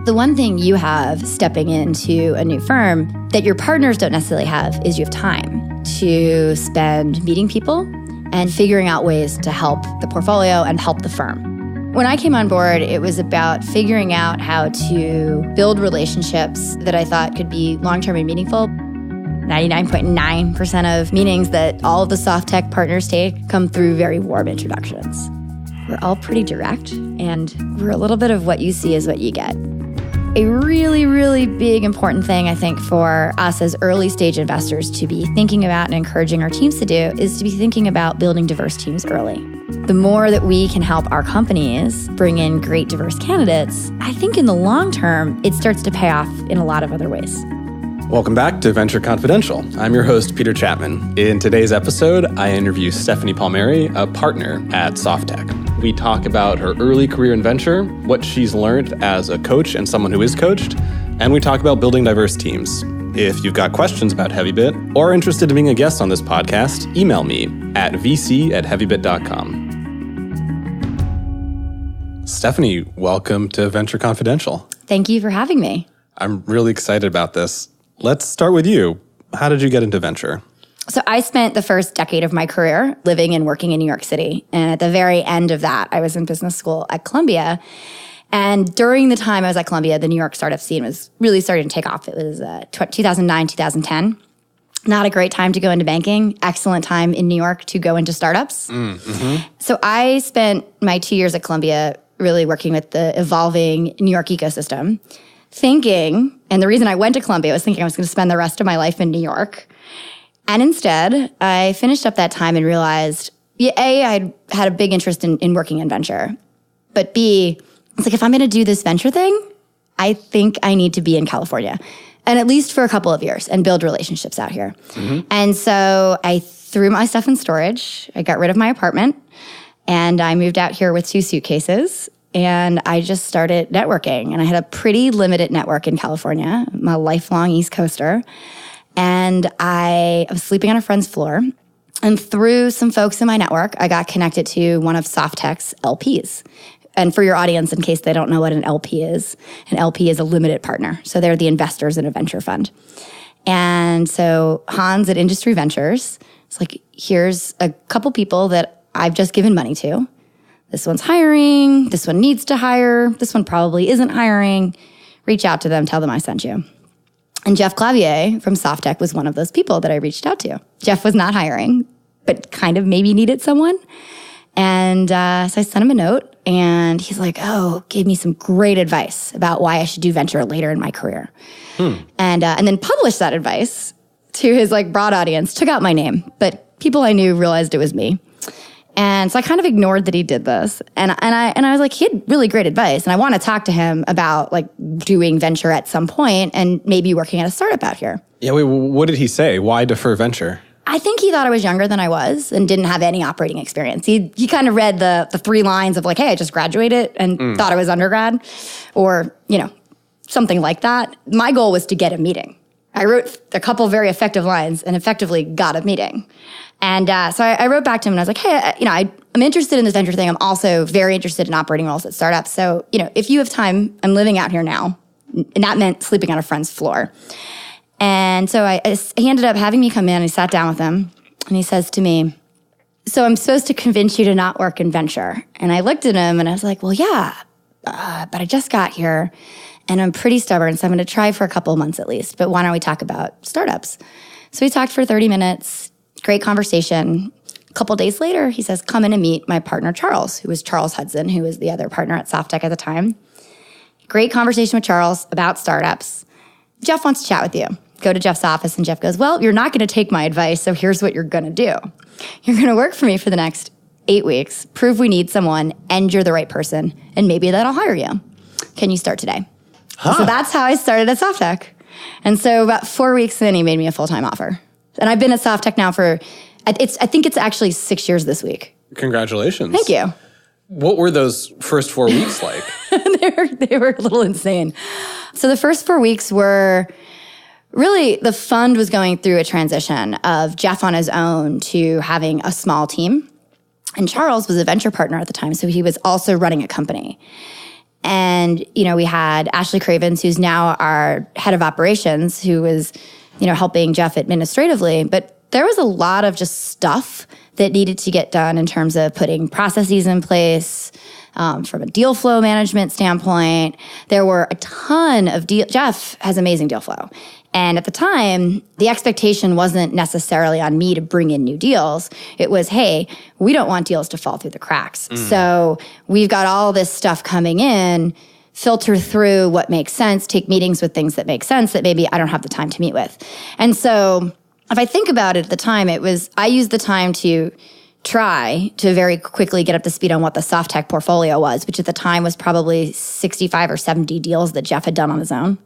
The one thing you have stepping into a new firm that your partners don't necessarily have is you have time to spend meeting people and figuring out ways to help the portfolio and help the firm. When I came on board, it was about figuring out how to build relationships that I thought could be long-term and meaningful. 99.9% of meetings that all of the soft tech partners take come through very warm introductions. We're all pretty direct, and we're a little bit of what you see is what you get. A really, really big important thing, I think, for us as early stage investors to be thinking about and encouraging our teams to do is to be thinking about building diverse teams early. The more that we can help our companies bring in great diverse candidates, I think in the long term, it starts to pay off in a lot of other ways. Welcome back to Venture Confidential. I'm your host, Peter Chapman. In today's episode, I interview Stephanie Palmieri, a partner at Softtech. We talk about her early career in venture, what she's learned as a coach and someone who is coached, and we talk about building diverse teams. If you've got questions about HeavyBit or are interested in being a guest on this podcast, email me at vc@heavybit.com. Stephanie, welcome to Venture Confidential. Thank you for having me. I'm really excited about this. Let's start with you. How did you get into venture? So I spent the first decade of my career living and working in New York City. And at the very end of that, I was in business school at Columbia. And during the time I was at Columbia, the New York startup scene was really starting to take off. It was 2009, 2010. Not a great time to go into banking. Excellent time in New York to go into startups. So I spent my 2 years at Columbia really working with the evolving New York ecosystem. Thinking, and the reason I went to Columbia was thinking I was going to spend the rest of my life in New York. And instead, I finished up that time and realized, A, I had a big interest in working in venture. But B, it's like, if I'm going to do this venture thing, I think I need to be in California. And at least for a couple of years and build relationships out here. And so I threw my stuff in storage. I got rid of my apartment. And I moved out here with 2 suitcases. And I just started networking. And I had a pretty limited network in California. I'm a lifelong East Coaster. And I was sleeping on a friend's floor. And through some folks in my network, I got connected to one of Softtech's LPs. And for your audience, in case they don't know what an LP is a limited partner. So they're the investors in a venture fund. And so Hans at Industry Ventures is like, here's a couple people that I've just given money to. This one's hiring, this one needs to hire, this one probably isn't hiring. Reach out to them, tell them I sent you. And Jeff Clavier from Softtech was one of those people that I reached out to. Jeff was not hiring, but kind of maybe needed someone. And so I sent him a note, and he's like, gave me some great advice about why I should do venture later in my career. And then published that advice to his broad audience, took out my name, but people I knew realized it was me. And so I kind of ignored that he did this. And I was like, he had really great advice. And I want to talk to him about doing venture at some point and maybe working at a startup out here. Yeah, wait, what did he say? Why defer venture? I think he thought I was younger than I was and didn't have any operating experience. He kind of read the 3 lines of hey, I just graduated and thought I was undergrad or, something like that. My goal was to get a meeting. I wrote a couple very effective lines and effectively got a meeting. And so I wrote back to him and I was like, hey, I'm interested in this venture thing. I'm also very interested in operating roles at startups. So, if you have time, I'm living out here now. And that meant sleeping on a friend's floor. And so he ended up having me come in. I sat down with him and he says to me, so I'm supposed to convince you to not work in venture. And I looked at him and I was like, well, yeah, but I just got here and I'm pretty stubborn. So I'm going to try for a couple of months at least. But why don't we talk about startups? So we talked for 30 minutes. Great conversation. A couple days later, he says, come in and meet my partner, Charles, who was Charles Hudson, who was the other partner at Softtech at the time. Great conversation with Charles about startups. Jeff wants to chat with you. Go to Jeff's office, and Jeff goes, well, you're not going to take my advice, so here's what you're going to do. You're going to work for me for the next 8 weeks, prove we need someone, and you're the right person, and maybe that'll hire you. Can you start today? So that's how I started at Softtech. And so about 4 weeks in, he made me a full-time offer. And I've been at Softtech now for, I think it's actually 6 years this week. Congratulations. Thank you. What were those first 4 weeks like? They were a little insane. So the first 4 weeks were really, the fund was going through a transition of Jeff on his own to having a small team. And Charles was a venture partner at the time, so he was also running a company. And, we had Ashley Cravens, who's now our head of operations, who was, helping Jeff administratively. But there was a lot of just stuff that needed to get done in terms of putting processes in place. From a deal flow management standpoint, there were a ton of Jeff has amazing deal flow. And at the time, the expectation wasn't necessarily on me to bring in new deals. It was, hey, we don't want deals to fall through the cracks. So we've got all this stuff coming in, filter through what makes sense, take meetings with things that make sense that maybe I don't have the time to meet with. And so if I think about it at the time, I used the time to try to very quickly get up to speed on what the SoftTech portfolio was, which at the time was probably 65 or 70 deals that Jeff had done on his own.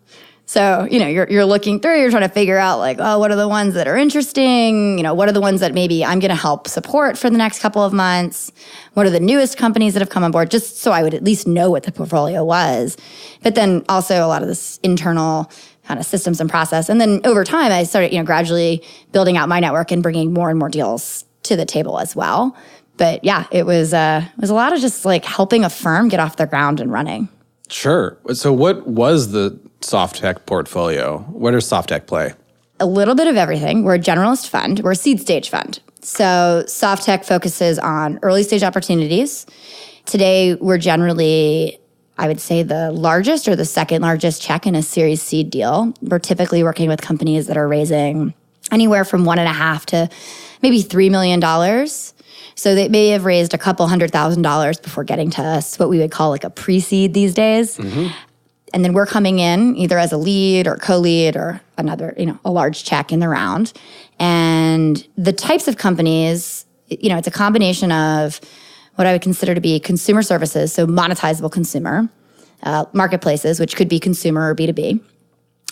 So, you're looking through, you're trying to figure out what are the ones that are interesting? What are the ones that maybe I'm going to help support for the next couple of months? What are the newest companies that have come on board? Just so I would at least know what the portfolio was. But then also a lot of this internal kind of systems and process. And then over time, I started, gradually building out my network and bringing more and more deals to the table as well. But yeah, it was a lot of just helping a firm get off the ground and running. Sure. So what was the SoftTech portfolio? Where does SoftTech play? A little bit of everything. We're a generalist fund. We're a seed stage fund. So SoftTech focuses on early stage opportunities. Today, we're generally, I would say, the largest or the second largest check in a Series Seed deal. We're typically working with companies that are raising anywhere from $1.5 to maybe $3 million. So they may have raised a couple $100,000 before getting to us, what we would call a pre-seed these days. And then we're coming in either as a lead or co-lead or another, a large check in the round. And the types of companies, it's a combination of what I would consider to be consumer services, so monetizable consumer, marketplaces, which could be consumer or B2B,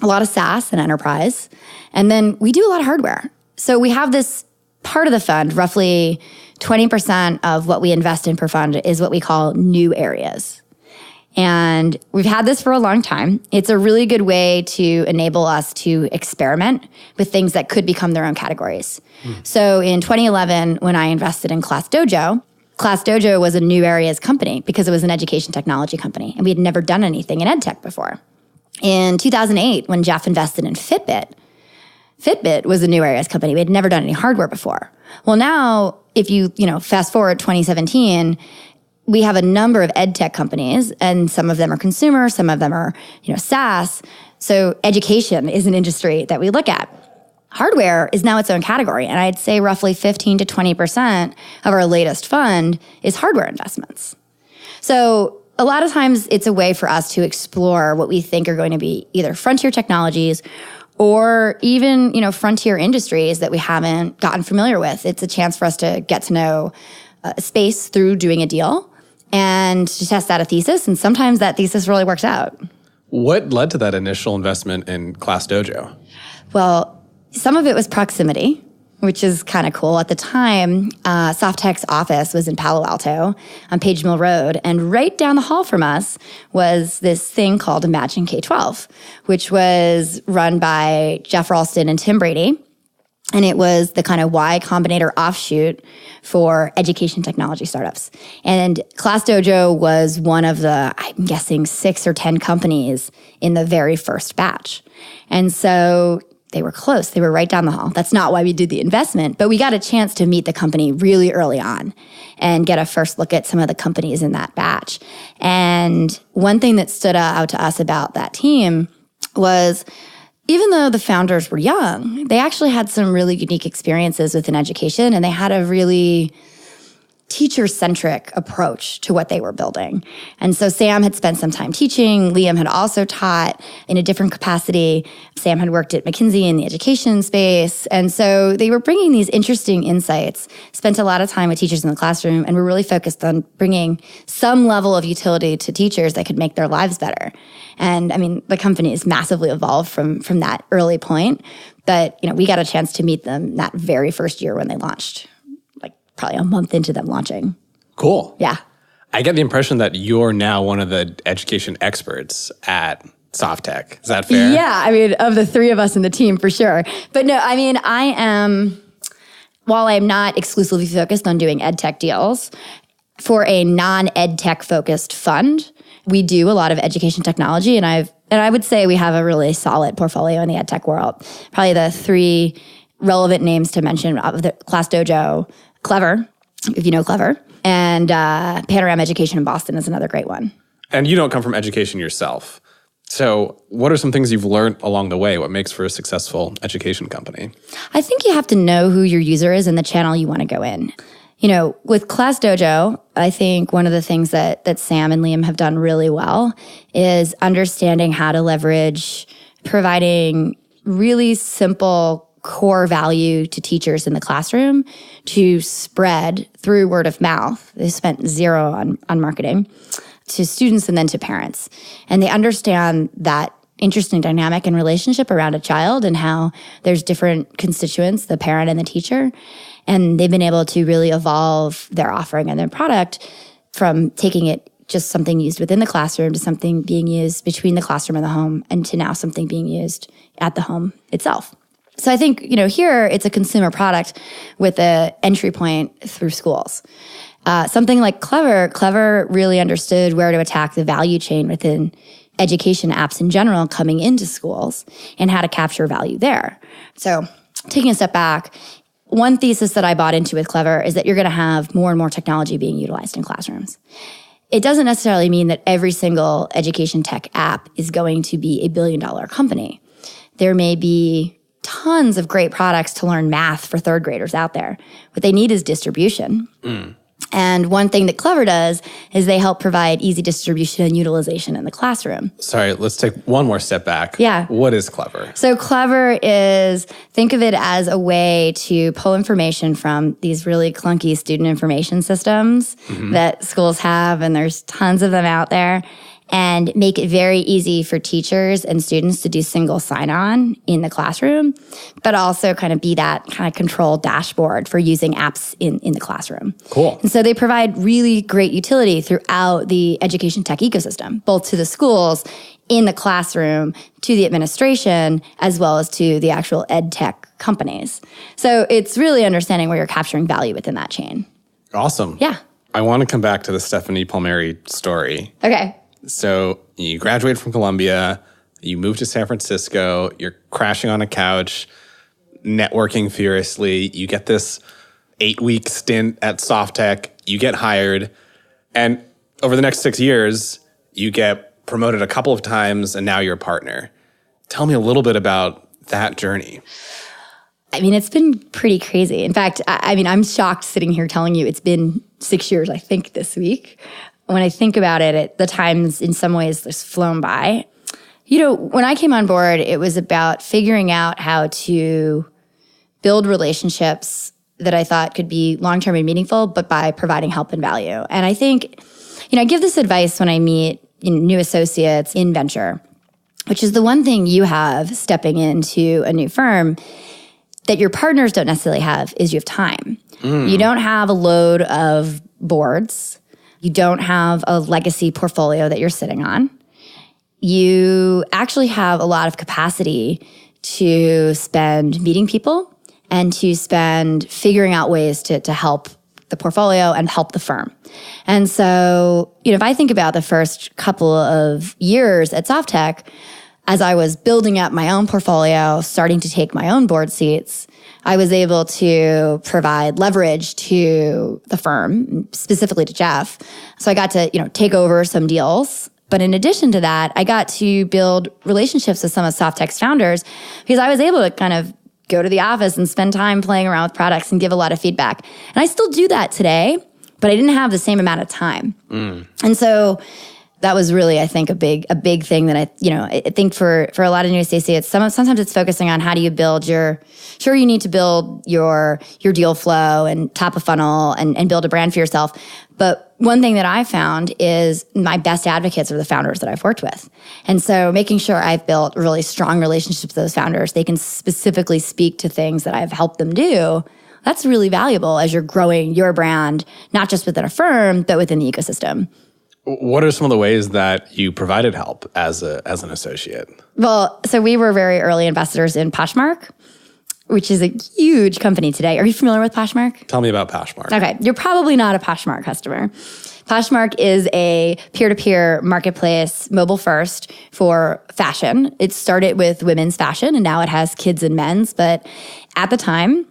a lot of SaaS and enterprise. And then we do a lot of hardware. So we have this part of the fund, roughly 20% of what we invest in per fund is what we call new areas. And we've had this for a long time. It's a really good way to enable us to experiment with things that could become their own categories. So in 2011, when I invested in ClassDojo was a new areas company because it was an education technology company, and we had never done anything in edtech before. In 2008, when Jeff invested in Fitbit was a new areas company. We had never done any hardware before. Well, now, if you fast forward 2017, we have a number of ed tech companies, and some of them are consumer, some of them are, SaaS. So education is an industry that we look at. Hardware is now its own category, and I'd say roughly 15 to 20% of our latest fund is hardware investments. So a lot of times it's a way for us to explore what we think are going to be either frontier technologies or even, frontier industries that we haven't gotten familiar with. It's a chance for us to get to know a space through doing a deal and to test out a thesis. And sometimes that thesis really works out. What led to that initial investment in ClassDojo? Well, some of it was proximity, which is kind of cool. At the time, SoftTech's office was in Palo Alto on Page Mill Road. And right down the hall from us was this thing called Imagine K-12, which was run by Jeff Ralston and Tim Brady. And it was the kind of Y Combinator offshoot for education technology startups. And ClassDojo was one of the, I'm guessing, 6 or 10 companies in the very first batch. And so they were close. They were right down the hall. That's not why we did the investment, but we got a chance to meet the company really early on and get a first look at some of the companies in that batch. And one thing that stood out to us about that team was, even though the founders were young, they actually had some really unique experiences within education, and they had a really teacher-centric approach to what they were building. And so Sam had spent some time teaching. Liam had also taught in a different capacity. Sam had worked at McKinsey in the education space. And so they were bringing these interesting insights, spent a lot of time with teachers in the classroom, and were really focused on bringing some level of utility to teachers that could make their lives better. And I mean, the company has massively evolved from that early point. But, we got a chance to meet them that very first year when they launched, probably a month into them launching. Cool. Yeah. I get the impression that you're now one of the education experts at SoftTech. Is that fair? Yeah. I mean, of the three of us in the team, for sure. But no, I mean, I am, while I'm not exclusively focused on doing ed tech deals, for a non-ed tech focused fund, We do a lot of education technology, and I would say we have a really solid portfolio in the ed tech world. Probably the 3 relevant names to mention of the ClassDojo, Clever, if you know Clever, and Panorama Education in Boston is another great one. And you don't come from education yourself. So what are some things you've learned along the way? What makes for a successful education company? I think you have to know who your user is and the channel you want to go in. With ClassDojo, I think one of the things that Sam and Liam have done really well is understanding how to leverage providing really simple core value to teachers in the classroom to spread through word of mouth. They spent zero on marketing to students and then to parents. And they understand that interesting dynamic and relationship around a child and how there's different constituents, the parent and the teacher. And they've been able to really evolve their offering and their product from taking it just something used within the classroom to something being used between the classroom and the home, and to now something being used at the home itself. So I think, here it's a consumer product with an entry point through schools. Something like Clever really understood where to attack the value chain within education apps in general coming into schools and how to capture value there. So taking a step back, one thesis that I bought into with Clever is that you're going to have more and more technology being utilized in classrooms. It doesn't necessarily mean that every single education tech app is going to be $1 billion company. There may be tons of great products to learn math for third graders out there. What they need is distribution. And one thing that Clever does is they help provide easy distribution and utilization in the classroom. Sorry, let's take one more step back. Yeah. What is Clever? So Clever is, think of it as a way to pull information from these really clunky student information systems that schools have, and there's tons of them out there, and make it very easy for teachers and students to do single sign-on in the classroom, but also kind of be that kind of control dashboard for using apps in the classroom. Cool. And so they provide really great utility throughout the education tech ecosystem, both to the schools, in the classroom, to the administration, as well as to the actual ed tech companies. So it's really understanding where you're capturing value within that chain. Awesome. Yeah. I want to come back to the Stephanie Palmieri story. Okay. So you graduate from Columbia, you move to San Francisco, you're crashing on a couch, networking furiously, you get this 8-week stint at SoftTech, you get hired, and over the next 6 years, you get promoted a couple of times, and now you're a partner. Tell me a little bit about that journey. I mean, it's been pretty crazy. In fact, I'm shocked sitting here telling you it's been 6 years, I think, this week. When I think about it, the times in some ways just flown by. When I came on board, it was about figuring out how to build relationships that I thought could be long-term and meaningful, but by providing help and value. And I think, I give this advice when I meet new associates in venture, which is the one thing you have stepping into a new firm that your partners don't necessarily have is you have time. You don't have a load of boards. You don't have a legacy portfolio that you're sitting on. You actually have a lot of capacity to spend meeting people and to spend figuring out ways to help the portfolio and help the firm. And so, if I think about the first couple of years at SoftTech, as I was building up my own portfolio, starting to take my own board seats, I was able to provide leverage to the firm, specifically to Jeff. So I got to, take over some deals. But in addition to that, I got to build relationships with some of SoftTech's founders because I was able to kind of go to the office and spend time playing around with products and give a lot of feedback. And I still do that today, but I didn't have the same amount of time. And so that was really, I think, a big thing that I think for a lot of new associates, sometimes it's focusing on how do you build sure you need to build your deal flow and top of funnel and build a brand for yourself. But one thing that I found is my best advocates are the founders that I've worked with. And so making sure I've built really strong relationships with those founders, they can specifically speak to things that I've helped them do. That's really valuable as you're growing your brand, not just within a firm, but within the ecosystem. What are some of the ways that you provided help as an associate? Well, so we were very early investors in Poshmark, which is a huge company today. Are you familiar with Poshmark? Tell me about Poshmark. Okay, you're probably not a Poshmark customer. Poshmark is a peer-to-peer marketplace, mobile first, for fashion. It started with women's fashion, and now it has kids and men's. But at the time,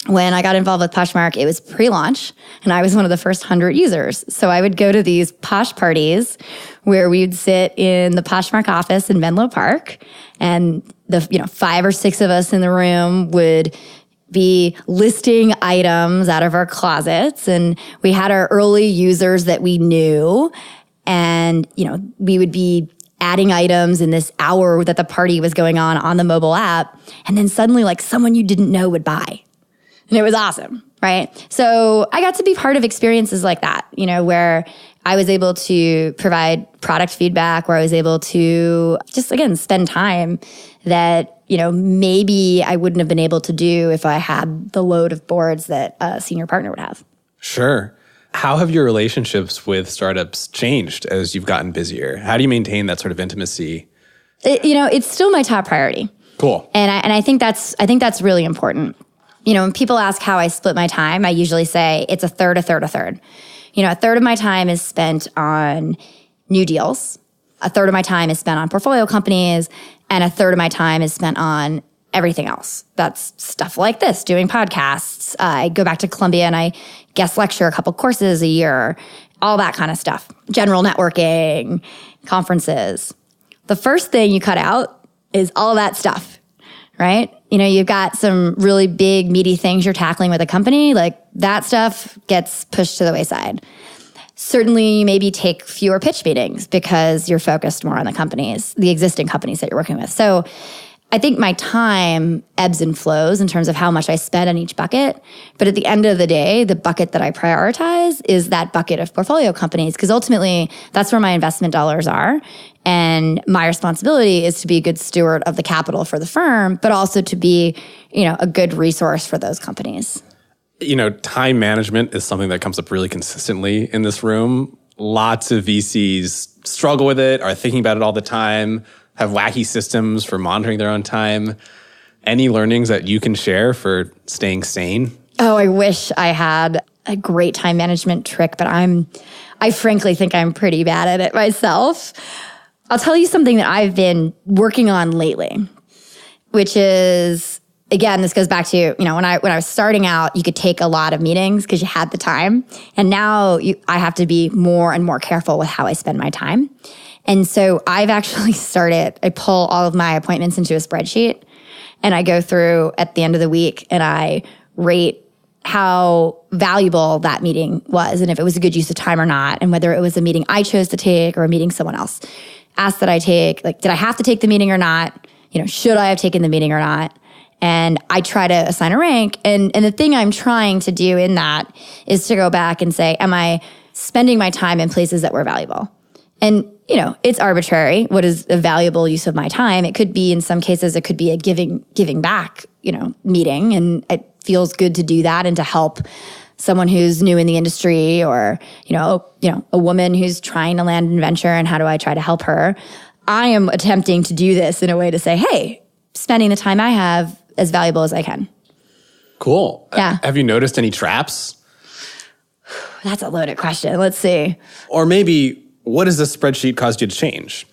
when I got involved with Poshmark, it was pre-launch, and I was one of the first 100 users. So I would go to these Posh parties where we'd sit in the Poshmark office in Menlo Park, and the 5 or 6 of us in the room would be listing items out of our closets. And we had our early users that we knew. And, we would be adding items in this hour that the party was going on the mobile app. And then suddenly, someone you didn't know would buy. And it was awesome, right? So I got to be part of experiences like that, where I was able to provide product feedback, where I was able to just, again, spend time that maybe I wouldn't have been able to do if I had the load of boards that a senior partner would have. Sure. How have your relationships with startups changed as you've gotten busier? How do you maintain that sort of intimacy? It's still my top priority. Cool. And I think that's really important. When people ask how I split my time, I usually say it's a third, a third, a third. A third of my time is spent on new deals. A third of my time is spent on portfolio companies, and a third of my time is spent on everything else. That's stuff like this, doing podcasts. I go back to Columbia and I guest lecture a couple courses a year, all that kind of stuff. General networking, conferences. The first thing you cut out is all that stuff, right? You've got some really big, meaty things you're tackling with a company, that stuff gets pushed to the wayside. Certainly, maybe take fewer pitch meetings because you're focused more on the existing companies that you're working with. So I think my time ebbs and flows in terms of how much I spend on each bucket. But at the end of the day, the bucket that I prioritize is that bucket of portfolio companies, because ultimately that's where my investment dollars are. And my responsibility is to be a good steward of the capital for the firm, but also to be, a good resource for those companies. Time management is something that comes up really consistently in this room. Lots of VCs struggle with it, are thinking about it all the time, have wacky systems for monitoring their own time. Any learnings that you can share for staying sane? Oh, I wish I had a great time management trick, but I frankly think I'm pretty bad at it myself. I'll tell you something that I've been working on lately, which is, again, this goes back to, when I was starting out, you could take a lot of meetings because you had the time. And now I have to be more and more careful with how I spend my time. And so I've actually I pull all of my appointments into a spreadsheet, and I go through at the end of the week and I rate how valuable that meeting was and if it was a good use of time or not, and whether it was a meeting I chose to take or a meeting someone else asked that I take. Did I have to take the meeting or not? Should I have taken the meeting or not? And I try to assign a rank. And the thing I'm trying to do in that is to go back and say, am I spending my time in places that were valuable? And, it's arbitrary. What is a valuable use of my time? It could be, in some cases, it could be a giving back, meeting. And it feels good to do that and to help someone who's new in the industry, or, a woman who's trying to land in venture, and how do I try to help her? I am attempting to do this in a way to say, hey, spending the time I have as valuable as I can. Cool. Yeah. Have you noticed any traps? That's a loaded question. Let's see. Or maybe, what has this spreadsheet caused you to change?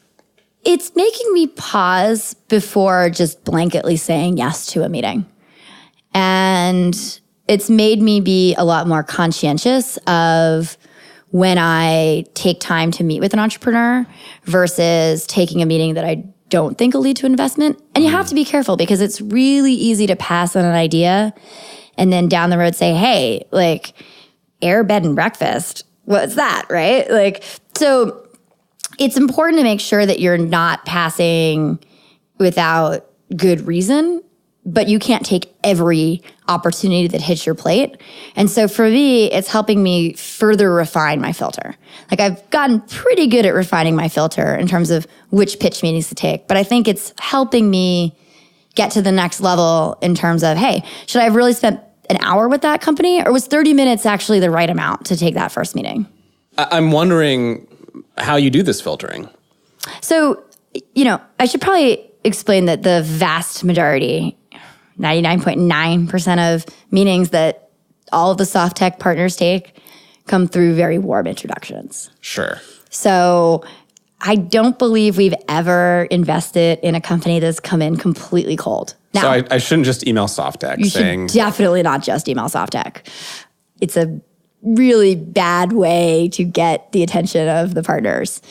It's making me pause before just blanketly saying yes to a meeting. And it's made me be a lot more conscientious of when I take time to meet with an entrepreneur versus taking a meeting that I don't think will lead to investment. And you have to be careful because it's really easy to pass on an idea and then down the road say, hey, air, bed, and breakfast. What's that, right? So it's important to make sure that you're not passing without good reason, but you can't take every opportunity that hits your plate. And so for me, it's helping me further refine my filter. I've gotten pretty good at refining my filter in terms of which pitch meetings to take, but I think it's helping me get to the next level in terms of, hey, should I have really spent an hour with that company, or was 30 minutes actually the right amount to take that first meeting? I'm wondering how you do this filtering. So, I should probably explain that the vast majority, 99.9% of meetings that all of the soft tech partners take come through very warm introductions. Sure. So I don't believe we've ever invested in a company that's come in completely cold. Now, So I shouldn't just email SoftTech saying, should definitely not just email SoftTech. It's a really bad way to get the attention of the partners.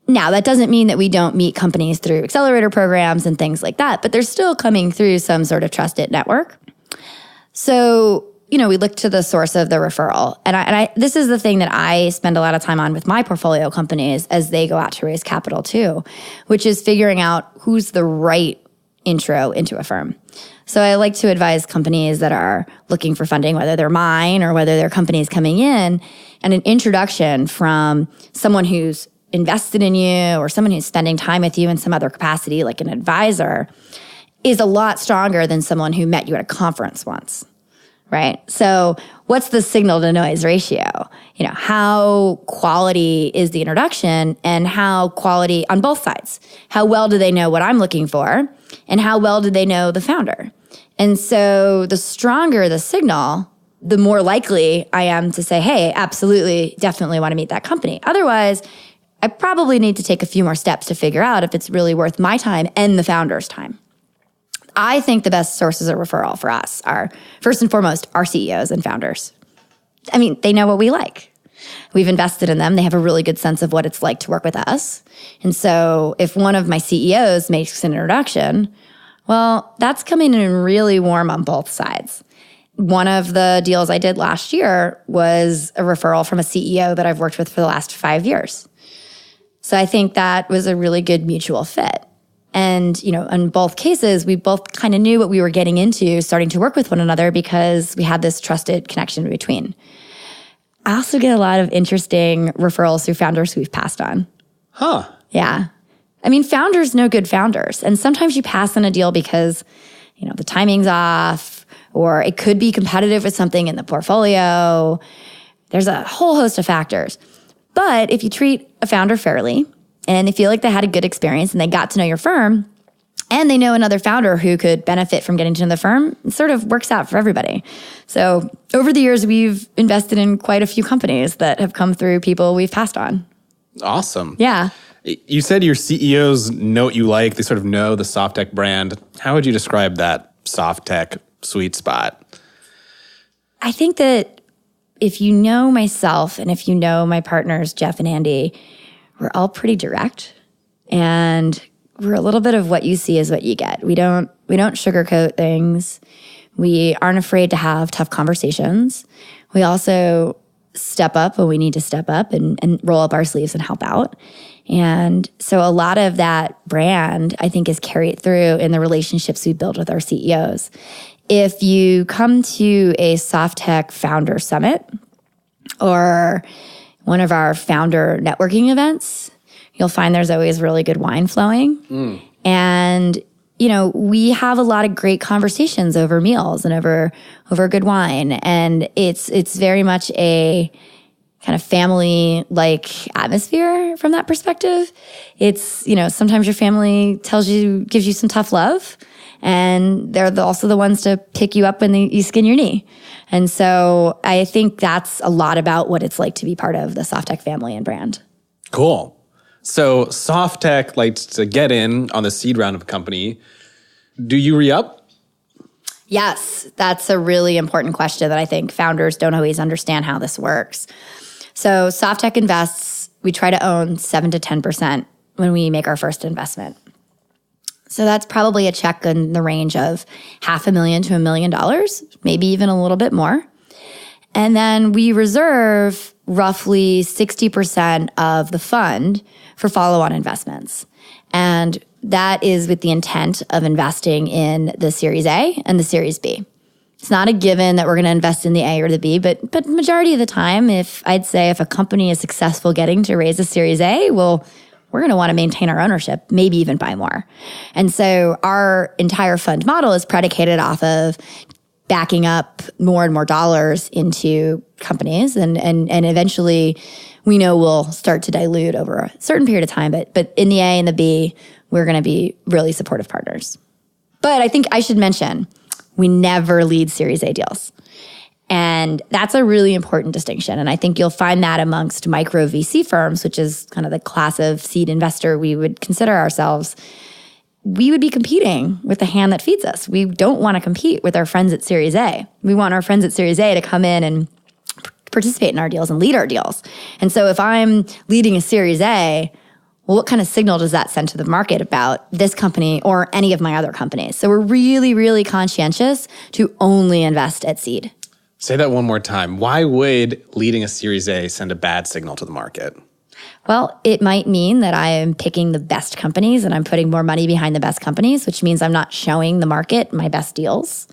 Now, that doesn't mean that we don't meet companies through accelerator programs and things like that, but they're still coming through some sort of trusted network. So, we look to the source of the referral. And this is the thing that I spend a lot of time on with my portfolio companies as they go out to raise capital too, which is figuring out who's the right intro into a firm. So I like to advise companies that are looking for funding, whether they're mine or whether they're companies coming in, and an introduction from someone who's invested in you or someone who's spending time with you in some other capacity, like an advisor, is a lot stronger than someone who met you at a conference once, right? So what's the signal to noise ratio? How quality is the introduction and how quality on both sides? How well do they know what I'm looking for? And how well do they know the founder? And so the stronger the signal, the more likely I am to say, hey, absolutely, definitely want to meet that company. Otherwise, I probably need to take a few more steps to figure out if it's really worth my time and the founder's time. I think the best sources of referral for us are, first and foremost, our CEOs and founders. I mean, they know what we like. We've invested in them. They have a really good sense of what it's like to work with us. And so if one of my CEOs makes an introduction, well, that's coming in really warm on both sides. One of the deals I did last year was a referral from a CEO that I've worked with for the last 5 years. So I think that was a really good mutual fit. And, in both cases, we both kind of knew what we were getting into starting to work with one another because we had this trusted connection between. I also get a lot of interesting referrals through founders who we've passed on. Huh. Yeah. I mean, founders know good founders. And sometimes you pass on a deal because, the timing's off, or it could be competitive with something in the portfolio. There's a whole host of factors. But if you treat a founder fairly and they feel like they had a good experience and they got to know your firm and they know another founder who could benefit from getting to know the firm, it sort of works out for everybody. So over the years, we've invested in quite a few companies that have come through people we've passed on. Awesome. Yeah. You said your CEOs know what you like. They sort of know the SoftTech brand. How would you describe that SoftTech sweet spot? I think that if you know myself and if you know my partners, Jeff and Andy, we're all pretty direct. And we're a little bit of what you see is what you get. We don't sugarcoat things. We aren't afraid to have tough conversations. We also step up when we need to step up and roll up our sleeves and help out. And so a lot of that brand, I think, is carried through in the relationships we build with our CEOs. If you come to a SoftTech Founder Summit or one of our founder networking events, you'll find there's always really good wine flowing. And, we have a lot of great conversations over meals and over good wine. And it's very much a kind of family-like atmosphere from that perspective. It's, sometimes your family gives you some tough love, and they're also the ones to pick you up when you skin your knee. And so I think that's a lot about what it's like to be part of the SoftTech family and brand. Cool. So SoftTech likes to get in on the seed round of a company. Do you re-up? Yes, that's a really important question that I think founders don't always understand how this works. So SoftTech invests, we try to own 7 to 10% when we make our first investment. So that's probably a check in the range of $500,000 to $1 million, maybe even a little bit more. And then we reserve roughly 60% of the fund for follow-on investments. And that is with the intent of investing in the Series A and the Series B. It's not a given that we're going to invest in the A or the B, but majority of the time, if a company is successful getting to raise a Series A, well, we're going to want to maintain our ownership, maybe even buy more. And so our entire fund model is predicated off of backing up more and more dollars into companies. And eventually we know we'll start to dilute over a certain period of time. But in the A and the B, we're going to be really supportive partners. But I think I should mention, we never lead Series A deals. And that's a really important distinction. And I think you'll find that amongst micro VC firms, which is kind of the class of seed investor we would consider ourselves. We would be competing with the hand that feeds us. We don't want to compete with our friends at Series A. We want our friends at Series A to come in and participate in our deals and lead our deals. And so if I'm leading a Series A, well, what kind of signal does that send to the market about this company or any of my other companies? So we're really, really conscientious to only invest at seed. Say that one more time. Why would leading a Series A send a bad signal to the market? Well, it might mean that I am picking the best companies and I'm putting more money behind the best companies, which means I'm not showing the market my best deals.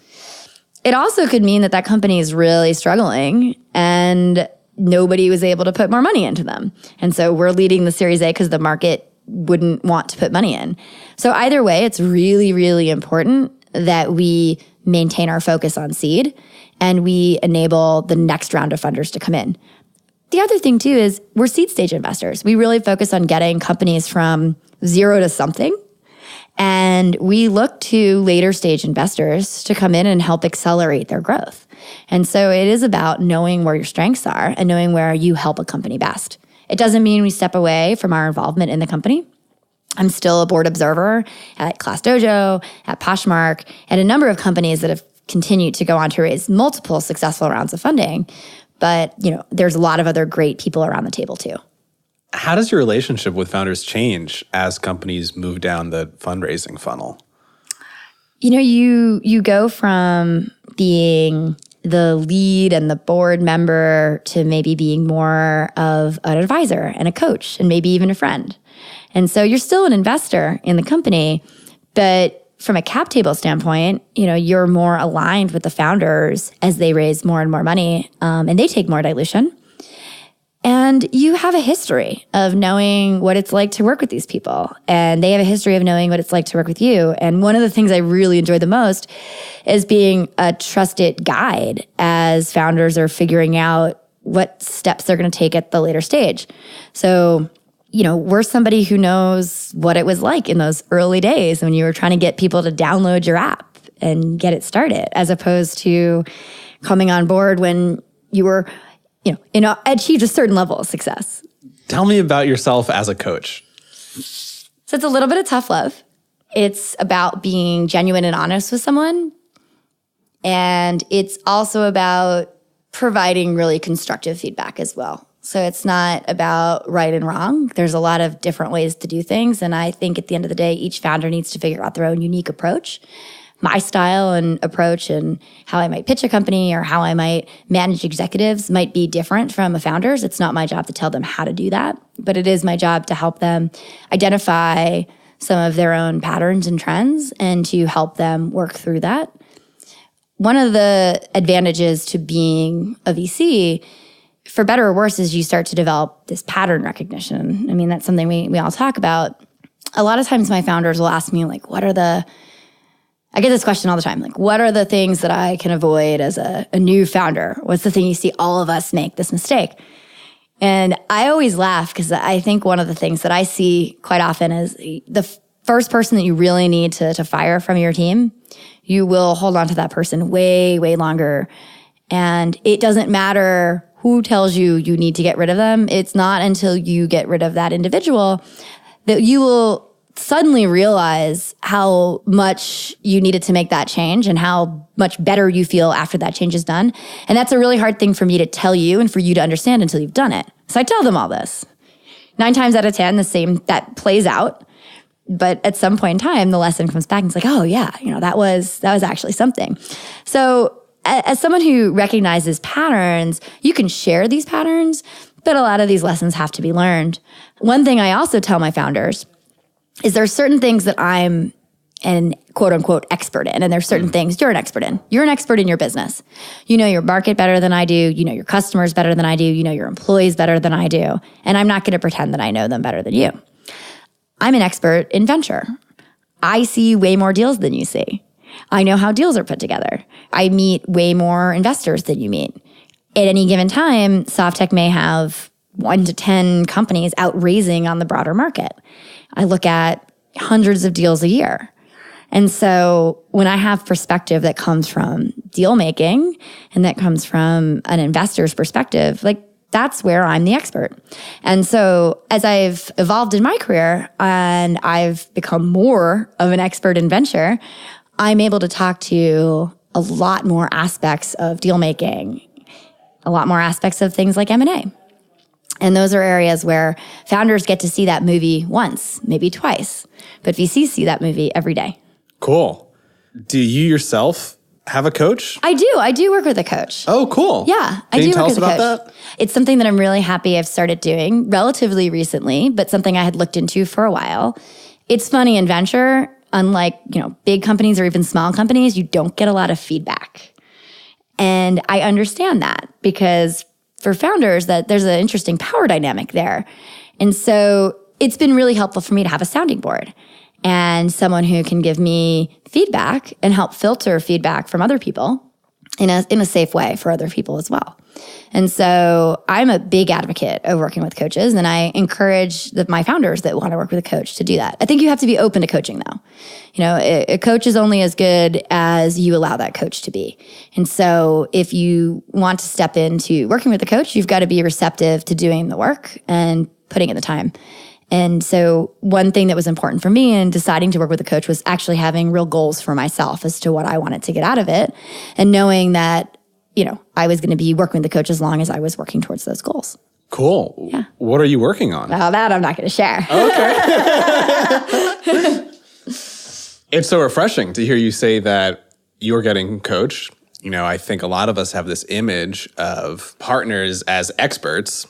It also could mean that that company is really struggling and nobody was able to put more money into them. And so we're leading the Series A because the market wouldn't want to put money in. So either way, it's really, really important that we maintain our focus on seed and we enable the next round of funders to come in. The other thing too is we're seed stage investors. We really focus on getting companies from zero to something. And we look to later stage investors to come in and help accelerate their growth. And so it is about knowing where your strengths are and knowing where you help a company best. It doesn't mean we step away from our involvement in the company. I'm still a board observer at ClassDojo, at Poshmark, and a number of companies that have continued to go on to raise multiple successful rounds of funding. But, there's a lot of other great people around the table too. How does your relationship with founders change as companies move down the fundraising funnel? You go from being the lead and the board member to maybe being more of an advisor and a coach and maybe even a friend. And so you're still an investor in the company, but from a cap table standpoint, you're more aligned with the founders as they raise more and more money, and they take more dilution. And you have a history of knowing what it's like to work with these people, and they have a history of knowing what it's like to work with you. And one of the things I really enjoy the most is being a trusted guide as founders are figuring out what steps they're going to take at the later stage. So we're somebody who knows what it was like in those early days when you were trying to get people to download your app and get it started, as opposed to coming on board when you were, achieved a certain level of success. Tell me about yourself as a coach. So it's a little bit of tough love. It's about being genuine and honest with someone. And it's also about providing really constructive feedback as well. So it's not about right and wrong. There's a lot of different ways to do things. And I think at the end of the day, each founder needs to figure out their own unique approach. My style and approach and how I might pitch a company or how I might manage executives might be different from a founder's. It's not my job to tell them how to do that, but it is my job to help them identify some of their own patterns and trends and to help them work through that. One of the advantages to being a VC, for better or worse, is you start to develop this pattern recognition. I mean, that's something we all talk about. A lot of times my founders will ask me, I get this question all the time, what are the things that I can avoid as a new founder? What's the thing you see all of us make this mistake? And I always laugh because I think one of the things that I see quite often is the first person that you really need to fire from your team, you will hold on to that person way, way longer. And it doesn't matter who tells you you need to get rid of them. It's not until you get rid of that individual that you will suddenly realize how much you needed to make that change and how much better you feel after that change is done. And that's a really hard thing for me to tell you and for you to understand until you've done it. So I tell them all this. 9 times out of 10, the same, that plays out. But at some point in time, the lesson comes back and it's like, oh yeah, that was actually something. So as someone who recognizes patterns, you can share these patterns, but a lot of these lessons have to be learned. One thing I also tell my founders is there are certain things that I'm an quote unquote expert in, and there's certain things you're an expert in. You're an expert in your business. You know your market better than I do. You know your customers better than I do. You know your employees better than I do. And I'm not going to pretend that I know them better than you. I'm an expert in venture. I see way more deals than you see. I know how deals are put together. I meet way more investors than you meet. At any given time, SoftTech may have 1 to 10 companies out raising on the broader market. I look at hundreds of deals a year. And so when I have perspective that comes from deal making and that comes from an investor's perspective, like that's where I'm the expert. And so as I've evolved in my career and I've become more of an expert in venture, I'm able to talk to a lot more aspects of deal making, a lot more aspects of things like M&A. And those are areas where founders get to see that movie once, maybe twice, but VCs see that movie every day. Cool. Do you yourself have a coach? I do. I do work with a coach. Oh, cool. Yeah, Can I do you tell work us with a about coach. that? It's something that I'm really happy I've started doing relatively recently, but something I had looked into for a while. It's funny in venture, unlike, big companies or even small companies, you don't get a lot of feedback. And I understand that because for founders that there's an interesting power dynamic there. And so it's been really helpful for me to have a sounding board and someone who can give me feedback and help filter feedback from other people in a safe way for other people as well. And so I'm a big advocate of working with coaches, and I encourage my founders that want to work with a coach to do that. I think you have to be open to coaching, though. A coach is only as good as you allow that coach to be. And so if you want to step into working with a coach, you've got to be receptive to doing the work and putting in the time. And so one thing that was important for me in deciding to work with a coach was actually having real goals for myself as to what I wanted to get out of it, and knowing that I was going to be working with the coach as long as I was working towards those goals. Cool. Yeah. What are you working on? Oh, that I'm not going to share. Okay. It's so refreshing to hear you say that you're getting coached. I think a lot of us have this image of partners as experts,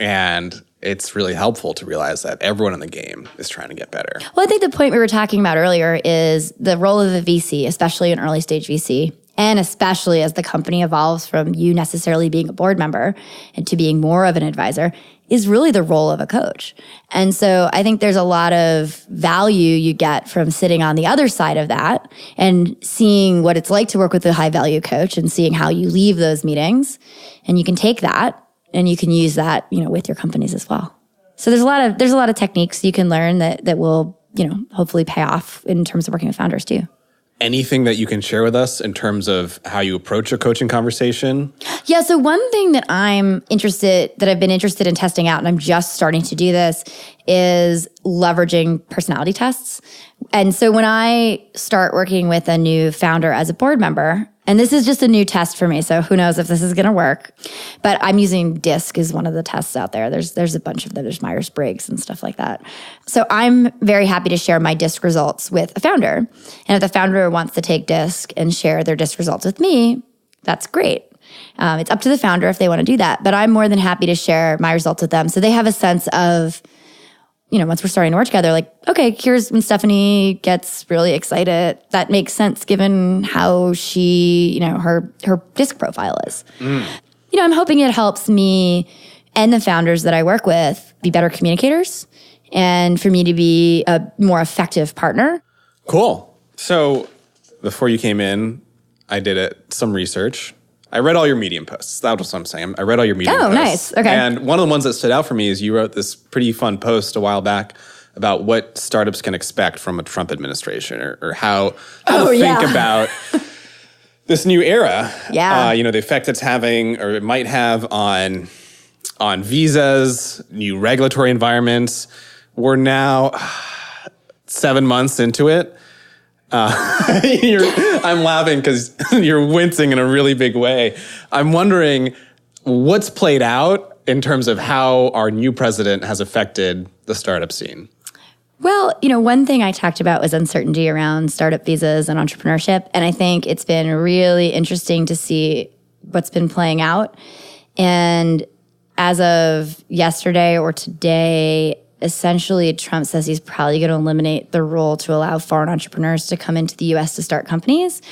and it's really helpful to realize that everyone in the game is trying to get better. Well, I think the point we were talking about earlier is the role of a VC, especially an early stage VC, and especially as the company evolves from you necessarily being a board member and to being more of an advisor, is really the role of a coach. And so I think there's a lot of value you get from sitting on the other side of that and seeing what it's like to work with a high value coach and seeing how you leave those meetings. And you can take that and you can use that, with your companies as well. So there's a lot of techniques you can learn that will, hopefully pay off in terms of working with founders too. Anything that you can share with us in terms of how you approach a coaching conversation? Yeah, so one thing that I've been interested in testing out, and I'm just starting to do this, is leveraging personality tests. And so when I start working with a new founder as a board member, and this is just a new test for me, so who knows if this is going to work, but I'm using DISC as one of the tests out there. There's a bunch of them. There's Myers-Briggs and stuff like that. So I'm very happy to share my DISC results with a founder. And if the founder wants to take DISC and share their DISC results with me, that's great. It's up to the founder if they want to do that, but I'm more than happy to share my results with them. So they have a sense of, once we're starting to work together, like, okay, here's when Stephanie gets really excited. That makes sense given how she, her DISC profile is. I'm hoping it helps me and the founders that I work with be better communicators and for me to be a more effective partner. Cool. So before you came in, I did some research. I read all your Medium posts. That's what I'm saying. I read all your Medium posts. Oh, nice. Okay. And one of the ones that stood out for me is you wrote this pretty fun post a while back about what startups can expect from a Trump administration or how to think about this new era. Yeah. The effect it's having or it might have on visas, new regulatory environments. We're now 7 months into it. I'm laughing because you're wincing in a really big way. I'm wondering what's played out in terms of how our new president has affected the startup scene. Well, one thing I talked about was uncertainty around startup visas and entrepreneurship. And I think it's been really interesting to see what's been playing out. And as of yesterday or today, essentially Trump says he's probably going to eliminate the rule to allow foreign entrepreneurs to come into the U.S. to start companies.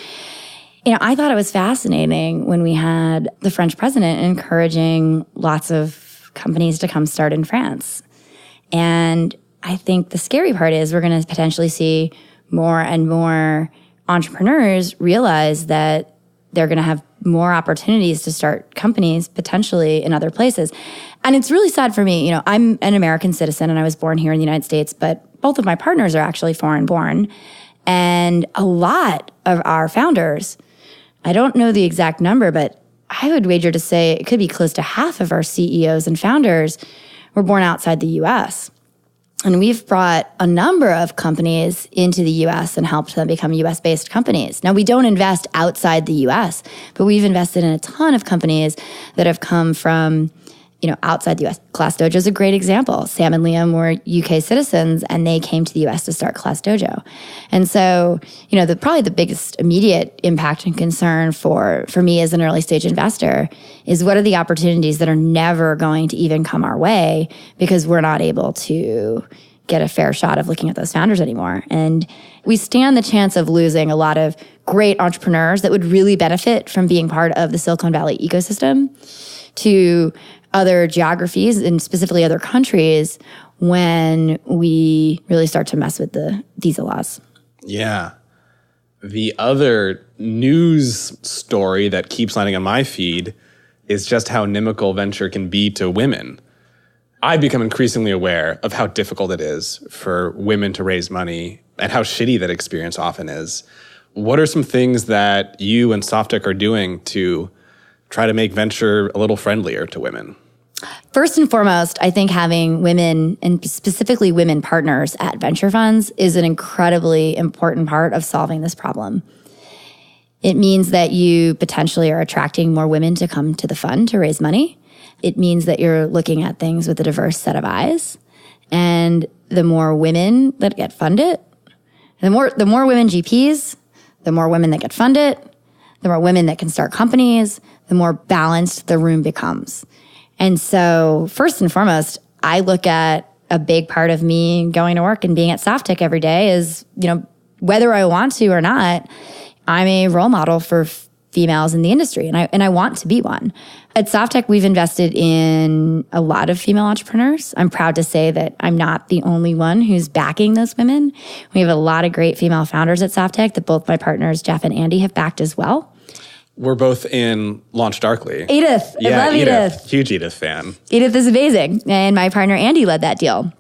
I thought it was fascinating when we had the French president encouraging lots of companies to come start in France. And I think the scary part is we're going to potentially see more and more entrepreneurs realize that they're going to have more opportunities to start companies potentially in other places. And it's really sad for me. I'm an American citizen and I was born here in the United States, but both of my partners are actually foreign born. And a lot of our founders, I don't know the exact number, but I would wager to say it could be close to half of our CEOs and founders were born outside the US. And we've brought a number of companies into the US and helped them become US-based companies. Now, we don't invest outside the US, but we've invested in a ton of companies that have come from, outside the US. Class Dojo is a great example. Sam and Liam were UK citizens, and they came to the US to start Class Dojo. And so, probably the biggest immediate impact and concern for me as an early stage investor is what are the opportunities that are never going to even come our way because we're not able to get a fair shot of looking at those founders anymore. And we stand the chance of losing a lot of great entrepreneurs that would really benefit from being part of the Silicon Valley ecosystem to other geographies and specifically other countries when we really start to mess with the visa laws. Yeah. The other news story that keeps landing on my feed is just how inimical venture can be to women. I've become increasingly aware of how difficult it is for women to raise money and how shitty that experience often is. What are some things that you and Softtech are doing to try to make venture a little friendlier to women? First and foremost, I think having women and specifically women partners at venture funds is an incredibly important part of solving this problem. It means that you potentially are attracting more women to come to the fund to raise money. It means that you're looking at things with a diverse set of eyes. And the more women that get funded, the more women GPs, the more women that get funded, the more women that can start companies, the more balanced the room becomes. And so first and foremost, I look at a big part of me going to work and being at Softtech every day is, whether I want to or not, I'm a role model for females in the industry, and I want to be one. At Softtech, we've invested in a lot of female entrepreneurs. I'm proud to say that I'm not the only one who's backing those women. We have a lot of great female founders at Softtech that both my partners, Jeff and Andy, have backed as well. We're both in Launch Darkly. Edith. I love Edith. Huge Edith fan. Edith is amazing. And my partner, Andy, led that deal.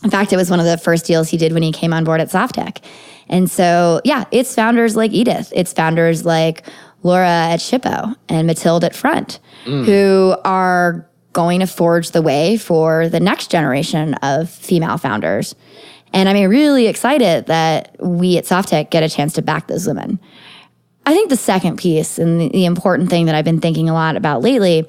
In fact, it was one of the first deals he did when he came on board at Softtech. And so, it's founders like Edith. It's founders like Laura at Shippo and Mathilde at Front, who are going to forge the way for the next generation of female founders. And I'm really excited that we at Softtech get a chance to back those women. I think the second piece and the important thing that I've been thinking a lot about lately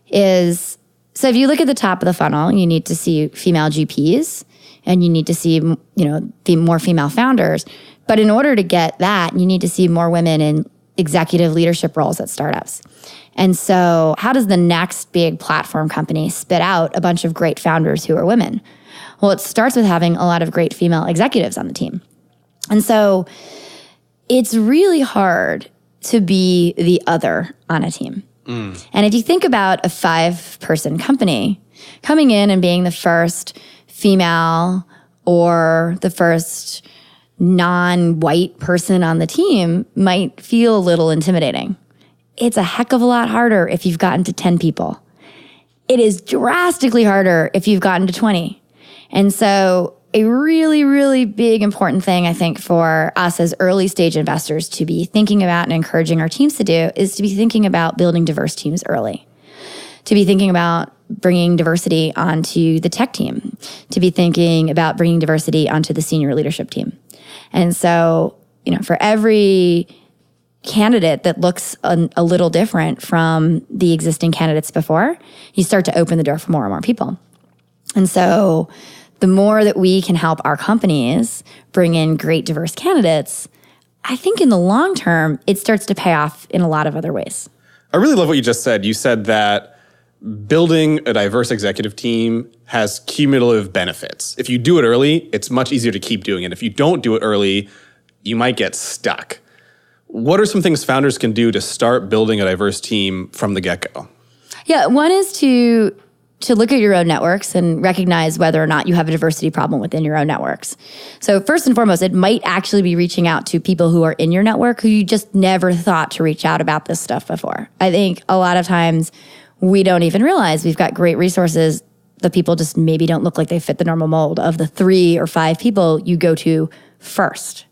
is, so if you look at the top of the funnel, you need to see female GPs and you need to see, more female founders. But in order to get that, you need to see more women in executive leadership roles at startups. And so how does the next big platform company spit out a bunch of great founders who are women? Well, it starts with having a lot of great female executives on the team. And so it's really hard to be the other on a team. And if you think about a 5-person company, coming in and being the first female or the first non-white person on the team might feel a little intimidating. It's a heck of a lot harder if you've gotten to 10 people. It is drastically harder if you've gotten to 20. And so a really, really big important thing, I think, for us as early stage investors to be thinking about and encouraging our teams to do is to be thinking about building diverse teams early, to be thinking about bringing diversity onto the tech team, to be thinking about bringing diversity onto the senior leadership team. And so, for every candidate that looks a little different from the existing candidates before, you start to open the door for more and more people. And so the more that we can help our companies bring in great diverse candidates, I think in the long term, it starts to pay off in a lot of other ways. I really love what you just said. You said that building a diverse executive team has cumulative benefits. If you do it early, it's much easier to keep doing it. If you don't do it early, you might get stuck. What are some things founders can do to start building a diverse team from the get-go? Yeah, one is to look at your own networks and recognize whether or not you have a diversity problem within your own networks. So first and foremost, it might actually be reaching out to people who are in your network who you just never thought to reach out about this stuff before. I think a lot of times we don't even realize we've got great resources. The people just maybe don't look like they fit the normal mold of the 3 or 5 people you go to first.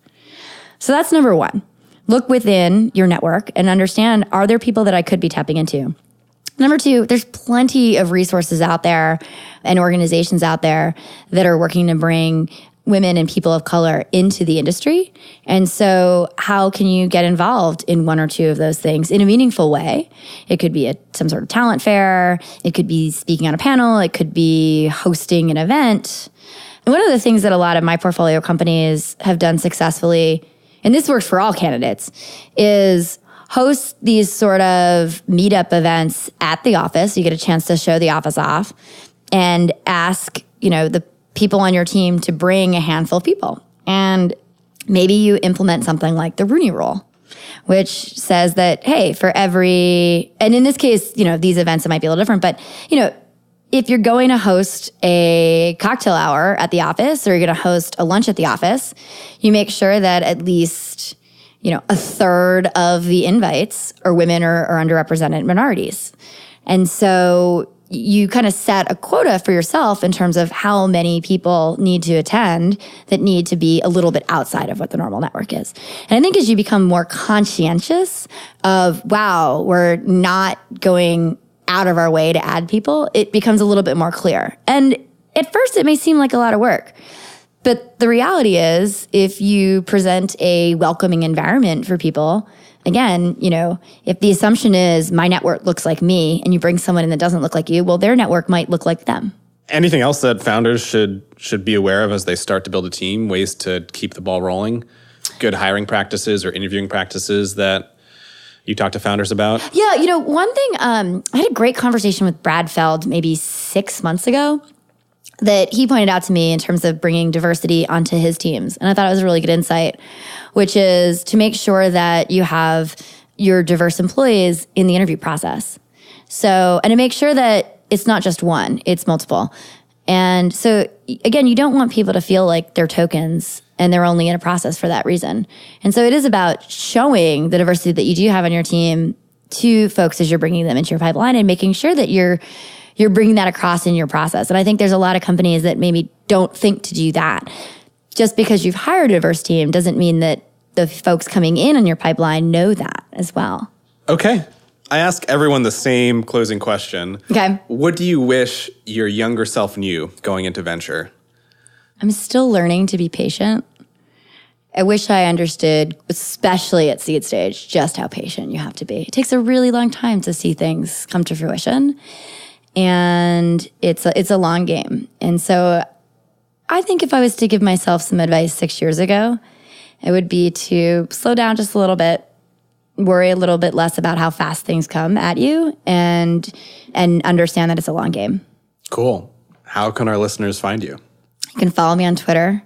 So that's number one. Look within your network and understand, are there people that I could be tapping into? Number two, there's plenty of resources out there and organizations out there that are working to bring women and people of color into the industry. And so how can you get involved in one or two of those things in a meaningful way? It could be some sort of talent fair. It could be speaking on a panel. It could be hosting an event. And one of the things that a lot of my portfolio companies have done successfully, and this works for all candidates, is host these sort of meetup events at the office. You get a chance to show the office off and ask, the people on your team to bring a handful of people. And maybe you implement something like the Rooney Rule, which says that, hey, for every, and in this case, these events, it might be a little different, but, if you're going to host a cocktail hour at the office or you're going to host a lunch at the office, you make sure that at least, a third of the invites are women or underrepresented minorities. And so you kind of set a quota for yourself in terms of how many people need to attend that need to be a little bit outside of what the normal network is. And I think as you become more conscientious of, wow, we're not going out of our way to add people, it becomes a little bit more clear. And at first it may seem like a lot of work, but the reality is if you present a welcoming environment for people, again, if the assumption is my network looks like me and you bring someone in that doesn't look like you, well, their network might look like them. Anything else that founders should be aware of as they start to build a team, ways to keep the ball rolling? Good hiring practices or interviewing practices that you talk to founders about? Yeah, one thing, I had a great conversation with Brad Feld maybe 6 months ago that he pointed out to me in terms of bringing diversity onto his teams. And I thought it was a really good insight, which is to make sure that you have your diverse employees in the interview process. So, and to make sure that it's not just one, it's multiple. And so, again, you don't want people to feel like they're tokens and they're only in a process for that reason. And so it is about showing the diversity that you do have on your team to folks as you're bringing them into your pipeline and making sure that you're bringing that across in your process. And I think there's a lot of companies that maybe don't think to do that. Just because you've hired a diverse team doesn't mean that the folks coming in on your pipeline know that as well. Okay. I ask everyone the same closing question. Okay. What do you wish your younger self knew going into venture? I'm still learning to be patient. I wish I understood, especially at seed stage, just how patient you have to be. It takes a really long time to see things come to fruition. And it's a long game. And so I think if I was to give myself some advice 6 years ago, it would be to slow down just a little bit, worry a little bit less about how fast things come at you, and understand that it's a long game. Cool. How can our listeners find you? You can follow me on Twitter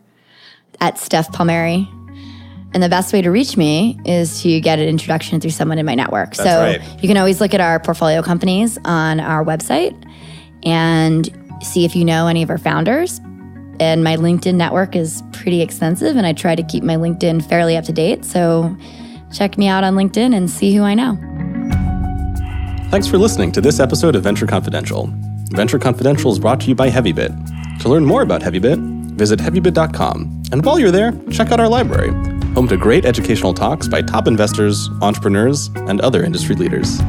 at Steph Palmieri. And the best way to reach me is to get an introduction through someone in my network. That's right. You can always look at our portfolio companies on our website and see if you know any of our founders. And my LinkedIn network is pretty extensive, and I try to keep my LinkedIn fairly up to date. So check me out on LinkedIn and see who I know. Thanks for listening to this episode of Venture Confidential. Venture Confidential is brought to you by HeavyBit. To learn more about HeavyBit, visit heavybit.com. And while you're there, check out our library, home to great educational talks by top investors, entrepreneurs, and other industry leaders.